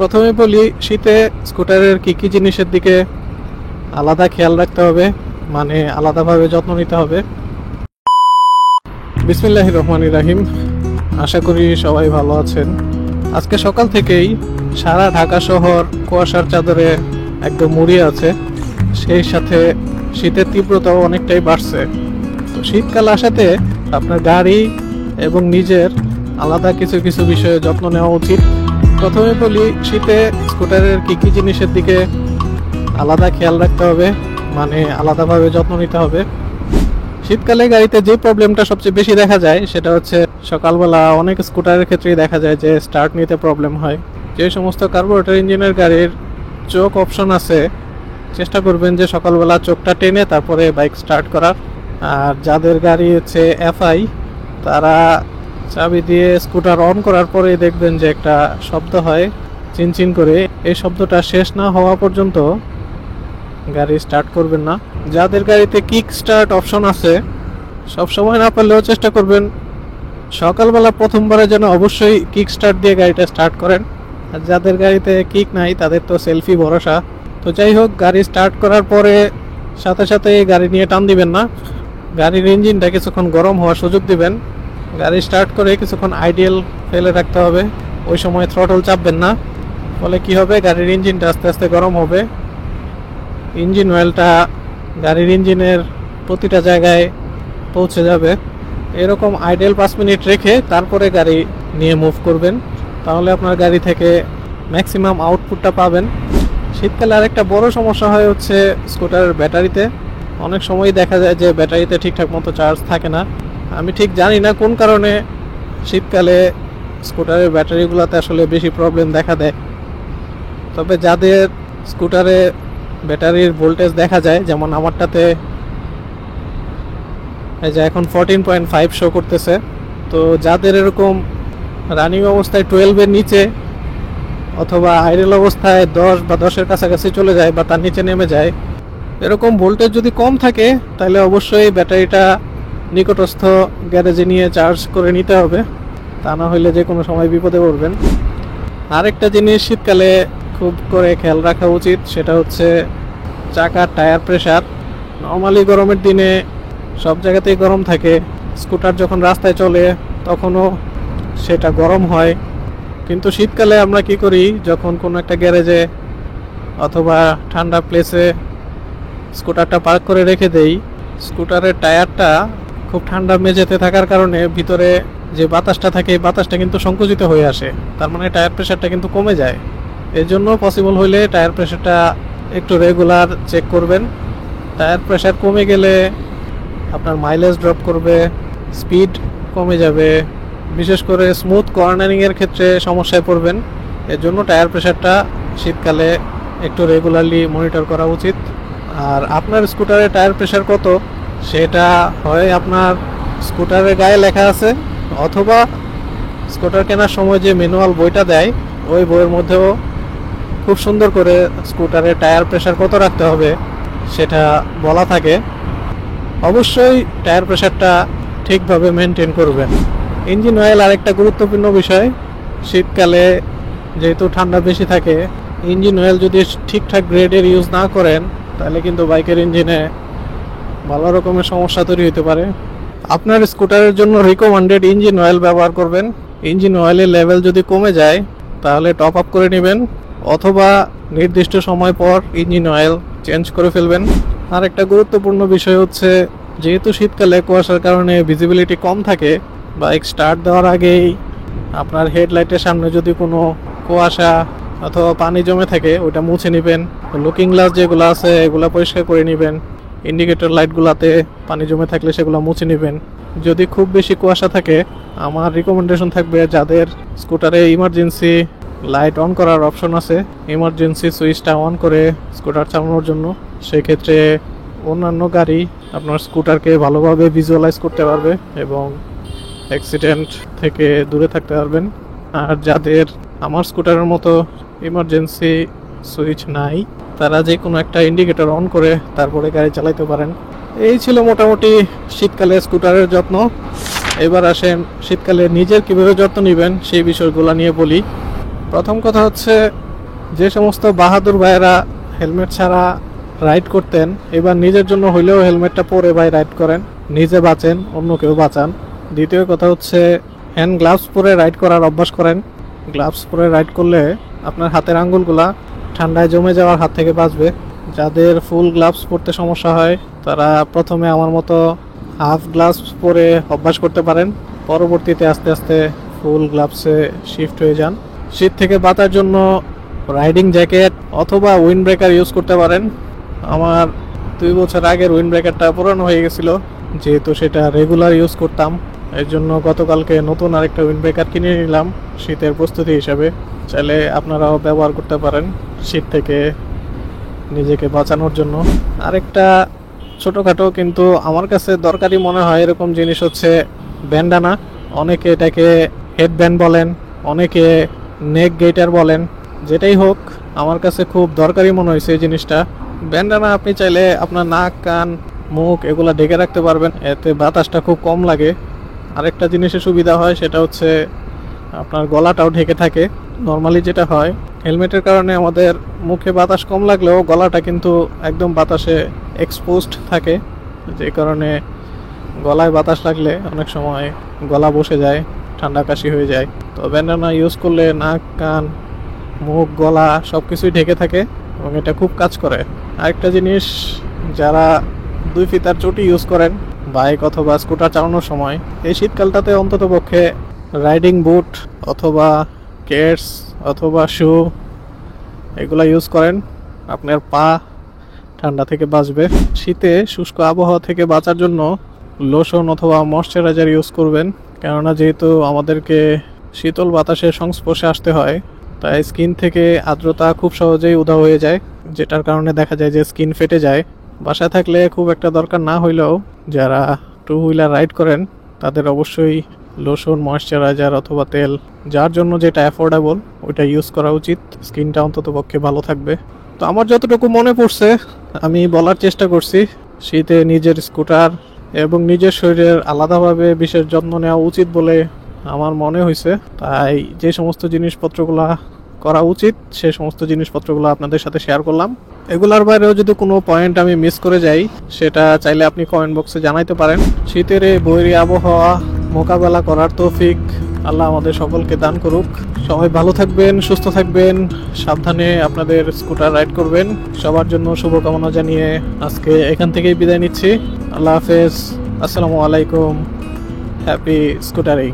প্রথমে বলি, শীতে স্কুটারের কি কি জিনিসের দিকে আলাদা খেয়াল রাখতে হবে, মানে আলাদাভাবে যত্ন নিতে হবে। বিসমিল্লাহির রহমানির রহিম। আশা করি সবাই ভালো আছেন। আজকে সকাল থেকেই সারা ঢাকা শহর কুয়াশার চাদরে একদম মুড়িয়ে আছে। সেই সাথে শীতের তীব্রতাও অনেকটাই বাড়ছে। তো শীতকাল আসাতে আপনার গাড়ি এবং নিজের আলাদা কিছু কিছু বিষয়ে যত্ন নেওয়া উচিত। প্রথমে বলি, শীতে স্কুটারের কি কি জিনিসের দিকে আলাদা খেয়াল রাখতে হবে, মানে আলাদাভাবে যত্ন নিতে হবে। শীতকালে গাড়িতে যে প্রবলেমটা সবচেয়ে বেশি দেখা যায় সেটা হচ্ছে সকালবেলা অনেক স্কুটারের ক্ষেত্রেই দেখা যায় যে স্টার্ট নিতে প্রবলেম হয়। যে সমস্ত কার্বোরেটর ইঞ্জিনের গাড়ির চোখ অপশন আছে, চেষ্টা করবেন যে সকালবেলা চোখটা টেনে তারপরে বাইক স্টার্ট করার। আর যাদের গাড়ি হচ্ছে এফআই, তারা চাবি দিয়ে স্কুটার অন করার পরে দেখবেন যে একটা শব্দ হয় চিনচিন করে। এই শব্দটা শেষ না হওয়া পর্যন্ত গাড়ি স্টার্ট করবেন না। যাদের গাড়িতে কিক স্টার্ট অপশন আছে, সব সময় না পারলেও চেষ্টা করবেন সকালবেলা প্রথমবারে যেন অবশ্যই কিক স্টার্ট দিয়ে গাড়িটা স্টার্ট করেন। আর যাদের গাড়িতে কিক নাই তাদের তো সেলফি ভরসা। তো যাই হোক, গাড়ি স্টার্ট করার পরে সাথে সাথে গাড়ি নিয়ে টান দিবেন না। গাড়ির ইঞ্জিনটা কিছুক্ষণ গরম হওয়ার সুযোগ দিবেন। গাড়ি স্টার্ট করে কিছুক্ষণ আইডিয়াল ফেলে রাখতে হবে। ওই সময় থ্রটল চাপবেন না। ফলে কি হবে, গাড়ির ইঞ্জিনটা আস্তে আস্তে গরম হবে। ইঞ্জিন অয়েলটা গাড়ির ইঞ্জিনের প্রতিটা জায়গায় পৌঁছে যাবে। এরকম আইডিয়াল 5 মিনিট রেখে তারপরে গাড়ি নিয়ে মুভ করবেন। তাহলে আপনার গাড়ি থেকে ম্যাক্সিমাম আউটপুটটা পাবেন। শীতকালে আরেকটা বড় সমস্যা হয় হচ্ছে স্কুটারের ব্যাটারিতে। অনেক সময় দেখা যায় যে ব্যাটারিতে ঠিকঠাক মতো চার্জ থাকে না। আমি ঠিক জানি না কোন কারণে শীতকালে স্কুটারের ব্যাটারিগুলোতে আসলে বেশি প্রবলেম দেখা দেয়। তবে যাদের স্কুটারে ব্যাটারির ভোল্টেজ দেখা যায়, যেমন আমারটাতে এই যে এখন 14.5 শো করতেছে। তো যাদের এরকম রানিং অবস্থায় 12-এর নিচে অথবা আইডল অবস্থায় 10 বা 10-এর কাছাকাছি চলে যায় বা তার নিচে নেমে যায়, এরকম ভোল্টেজ যদি কম থাকে তাহলে অবশ্যই ব্যাটারিটা নিকটস্থ গ্যারেজে নিয়ে চার্জ করে নিতে হবে। তা না হলে যে কোনো সময় বিপদে পড়বেন। আরেকটা জিনিস শীতকালে খুব করে খেয়াল রাখা উচিত, সেটা হচ্ছে চাকার টায়ার প্রেশার। নর্মালি গরমের দিনে সব জায়গাতেই গরম থাকে। স্কুটার যখন রাস্তায় চলে তখনও সেটা গরম হয়। কিন্তু শীতকালে আমরা কি করি, যখন কোনো একটা গ্যারেজে অথবা ঠান্ডা প্লেসে স্কুটারটা পার্ক করে রেখে দেই, স্কুটারের টায়ারটা খুব ঠান্ডা মেঝেতে থাকার কারণে ভিতরে যে বাতাসটা থাকে এই বাতাসটা কিন্তু সংকুচিত হয়ে আসে। তার মানে টায়ার প্রেশারটা কিন্তু কমে যায়। এর জন্য পসিবল হইলে টায়ার প্রেশারটা একটু রেগুলার চেক করবেন। টায়ার প্রেশার কমে গেলে আপনার মাইলেজ ড্রপ করবে, স্পিড কমে যাবে। বিশেষ করে স্মুথ কর্নারিংয়ের ক্ষেত্রে সমস্যায় পড়বেন। এর জন্য টায়ার প্রেশারটা শীতকালে একটু রেগুলারলি মনিটর করা উচিত। আর আপনার স্কুটারের টায়ার প্রেশার কত সেটা হয় আপনার স্কুটারের গায়ে লেখা আছে, অথবা স্কুটার কেনার সময় যে ম্যানুয়াল বইটা দেয় ওই বইয়ের মধ্যেও খুব সুন্দর করে স্কুটারের টায়ার প্রেশার কত রাখতে হবে সেটা বলা থাকে। অবশ্যই টায়ার প্রেশারটা ঠিকভাবে মেনটেন করবেন। ইঞ্জিন অয়েল আরেকটা গুরুত্বপূর্ণ বিষয়। শীতকালে যেহেতু ঠান্ডা বেশি থাকে, ইঞ্জিন অয়েল যদি ঠিকঠাক গ্রেডের ইউজ না করেন তাহলে কিন্তু বাইকের ইঞ্জিনে ভালো রকমের সমস্যা তৈরি হতে পারে। আপনার স্কুটারের জন্য রিকমেন্ডেড ইঞ্জিন অয়েল ব্যবহার করবেন। ইঞ্জিন অয়েলের লেভেল যদি কমে যায় তাহলে টপ আপ করে নেবেন, অথবা নির্দিষ্ট সময় পর ইঞ্জিন অয়েল চেঞ্জ করে ফেলবেন। আর একটা গুরুত্বপূর্ণ বিষয় হচ্ছে, যেহেতু শীতকালে কুয়াশার কারণে ভিজিবিলিটি কম থাকে, বাইক স্টার্ট দেওয়ার আগেই আপনার হেডলাইটের সামনে যদি কোনো কুয়াশা অথবা পানি জমে থাকে ওইটা মুছে নেবেন। লুকিং গ্লাস যেগুলো আছে এগুলো পরিষ্কার করে নেবেন। ইন্ডিকেটর লাইটগুলোতে পানি জমে থাকলে সেগুলো মুছে নেবেন। যদি খুব বেশি কুয়াশা থাকে, আমার রিকমেন্ডেশন থাকবে যাদের স্কুটারে ইমার্জেন্সি লাইট অন করার অপশন আছে, ইমার্জেন্সি সুইচটা অন করে স্কুটার চালানোর জন্য। সেই ক্ষেত্রে অন্যান্য গাড়ি আপনার স্কুটারকে ভালোভাবে ভিজুয়ালাইজ করতে পারবে এবং অ্যাক্সিডেন্ট থেকে দূরে থাকতে পারবেন। আর যাদের আমার স্কুটারের মতো ইমার্জেন্সি সুইচ নাই, তারা যে কোনো একটা ইন্ডিকেটর অন করে তারপরে গাড়ি চালাতে পারেন। এই ছিল মোটামুটি শীতকালে স্কুটারের যত্ন। এবার আসেন শীতকালে নিজের কীভাবে যত্ন নেবেন সেই বিষয়গুলো নিয়ে বলি। প্রথম কথা হচ্ছে, যে সমস্ত বাহাদুর ভাইয়েরা হেলমেট ছাড়া রাইড করতেন, এবার নিজের জন্য হইলেও হেলমেটটা পরে ভাই রাইড করেন, নিজে বাঁচেন, অন্যকেও বাঁচান। দ্বিতীয় কথা হচ্ছে হ্যান্ড গ্লাভস পরে রাইড করার অভ্যাস করেন। গ্লাভস পরে রাইড করলে আপনার হাতের আঙ্গুলগুলা ঠান্ডায় জমে যাওয়ার হাত থেকে বাঁচবে। যাদের ফুল গ্লাভস পরতে সমস্যা হয় তারা প্রথমে আমার মতো হাফ গ্লাভস পরে অভ্যাস করতে পারেন, পরবর্তীতে আস্তে আস্তে ফুল গ্লাভসে শিফট হয়ে যান। শীত থেকে বাঁচার জন্য রাইডিং জ্যাকেট অথবা উইন্ড ব্রেকার ইউজ করতে পারেন। আমার 2 বছর আগের উইন্ড ব্রেকারটা পুরানো হয়ে গেছিল, যেহেতু সেটা রেগুলার ইউজ করতাম, এর জন্য গতকালকে নতুন আরেকটা উইন্ড ব্রেকার কিনে নিলাম শীতের প্রস্তুতি হিসাবে। চাইলে আপনারাও ব্যবহার করতে পারেন শীত থেকে নিজেকে বাঁচানোর জন্য। আরেকটা ছোটোখাটো কিন্তু আমার কাছে দরকারি মনে হয় এরকম জিনিস হচ্ছে ব্যান্ডানা। অনেকে এটাকে হেড ব্যান্ড বলেন, অনেকে নেক গেটার বলেন, যেটাই হোক আমার কাছে খুব দরকারি মনে হয়েছে এই জিনিসটা। ব্যান্ডানা আপনি চাইলে আপনার নাক, কান, মুখ এগুলা ঢেকে রাখতে পারবেন, এতে বাতাসটা খুব কম লাগে। আরেকটা জিনিসের সুবিধা হয় সেটা হচ্ছে আপনার গলাটাও ঢেকে থাকে। নর্মালি যেটা হয় হেলমেটের কারণে আমাদের মুখে বাতাস কম লাগলেও গলাটা কিন্তু একদম বাতাসে এক্সপোজড থাকে, যে কারণে গলায় বাতাস লাগলে অনেক সময় গলা বসে যায়, ঠান্ডা কাশি হয়ে যায়। তো ব্যান্ডানা ইউজ করলে নাক, কান, মুখ, গলা সব কিছুই ঢেকে থাকে এবং এটা খুব কাজ করে। আরেকটা জিনিস, যারা 2 ফিতার চটি ইউজ করেন বাইক অথবা স্কুটার চালানোর সময়, এই শীতকালটাতে অন্তত পক্ষে রাইডিং বুট অথবা কেটস অথবা শু এগুলো ইউজ করেন, আপনার পা ঠান্ডা থেকে বাঁচবে। শীতে শুষ্ক আবহাওয়া থেকে বাঁচার জন্য লোশন অথবা ময়শ্চারাইজার ইউজ করবেন, কেননা যেহেতু আমাদেরকে শীতল বাতাসের সংস্পর্শে আসতে হয়, তাই স্কিন থেকে আর্দ্রতা খুব সহজেই উধাও হয়ে যায়, যেটার কারণে দেখা যায় যে স্কিন ফেটে যায়। বাসায় থাকলে খুব একটা দরকার না হইলেও যারা 2 হুইলার রাইড করেন তাদের অবশ্যই লোশন, ময়শ্চারাইজার অথবা তেল, যার জন্য যেটা অ্যাফোর্ডেবল ওইটা ইউজ করা উচিত, স্কিনটা অন্তত পক্ষে ভালো থাকবে। তো আমার যতটুকু মনে পড়ছে আমি বলার চেষ্টা করছি। শীতে নিজের স্কুটার এবং নিজের শরীরের আলাদাভাবে বিশেষ যত্ন নেওয়া উচিত বলে আমার মনে হয়েছে, তাই যে সমস্ত জিনিসপত্রগুলো করা উচিত সে সমস্ত জিনিসপত্রগুলো আপনাদের সাথে শেয়ার করলাম। এগুলার বাইরেও যদি কোনো পয়েন্ট আমি মিস করে যাই সেটা চাইলে আপনি কমেন্ট বক্সে জানাইতে পারেন। শীতের এই বৈরী আবহাওয়া মোকাবেলা করার তৌফিক আল্লাহ আমাদের সকলকে দান করুক। সবাই ভালো থাকবেন, সুস্থ থাকবেন, সাবধানে আপনাদের স্কুটার রাইড করবেন। সবার জন্য শুভকামনা জানিয়ে আজকে এখান থেকেই বিদায় নিচ্ছি। আল্লাহ হাফেজ, আসসালামু আলাইকুম, হ্যাপি স্কুটারিং।